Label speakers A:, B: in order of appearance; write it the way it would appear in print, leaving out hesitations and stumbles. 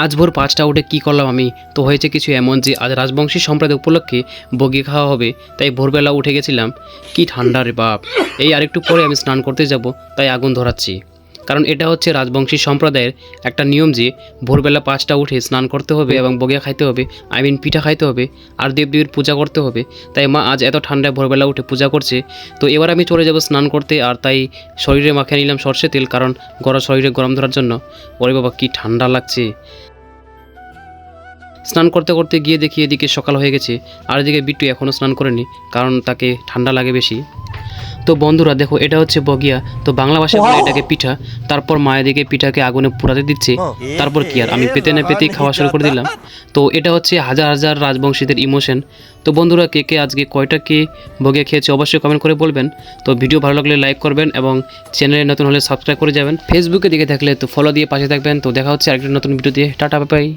A: আজ ভোর 5টা উঠে কী করলাম আমি, তো হয়েছে কিছু এমন যে আজ রাজবংশী সম্প্রদায় উপলক্ষে বগি খাওয়া হবে, তাই ভোরবেলা উঠে গেছিলাম। কি ঠান্ডা রে বাপ! এই আরেকটু পরে আমি স্নান করতে যাব, তাই আগুন ধরাচ্ছি। কারণ এটা হচ্ছে রাজবংশী সম্প্রদায়ের একটা নিয়ম যে ভোরবেলা 5টা উঠে স্নান করতে হবে এবং বগিয়া খাইতে হবে, পিঠা খাইতে হবে আর দেবদেবীর পূজা করতে হবে। তাই মা আজ এত ঠান্ডায় ভোরবেলা উঠে পূজা করছে। তো এবার আমি চলে যাব স্নান করতে, আর তাই শরীরে মাখিয়ে নিলাম সর্ষে তেল, কারণ শরীরে গরম ধরার জন্য। ওরে বাবা, কি ঠান্ডা লাগছে! স্নান করতে করতে গিয়ে দেখি এদিকে সকাল হয়ে গেছে, আর এদিকে বিট্টু এখনও স্নান করেনি, কারণ তাকে ঠান্ডা লাগে বেশি। তো বন্ধুরা দেখো, এটা হচ্ছে বগিয়া, তো বাংলা ভাষায় বলে এটাকে পিঠা। তারপর মা এদিকে পিঠাকে আগুনে পোড়াতে দিচ্ছে। তারপর কি আর, আমি পেতে না পেতেই খাওয়া শুরু করে দিলাম। তো এটা হচ্ছে হাজার হাজার রাজবংশীদের ইমোশন। তো বন্ধুরা, কে কে আজকে কয়টা কে বগিয়া খেয়েছে অবশ্যই কমেন্ট করে বলবেন। তো ভিডিও ভালো লাগলে লাইক করবেন এবং চ্যানেলে নতুন হলে সাবস্ক্রাইব করে যাবেন। ফেসবুকে দিকে থাকলে তো ফলো দিয়ে পাশে থাকবেন। তো দেখা হচ্ছে আরেকটা নতুন ভিডিও দিয়ে। Tata, bye bye.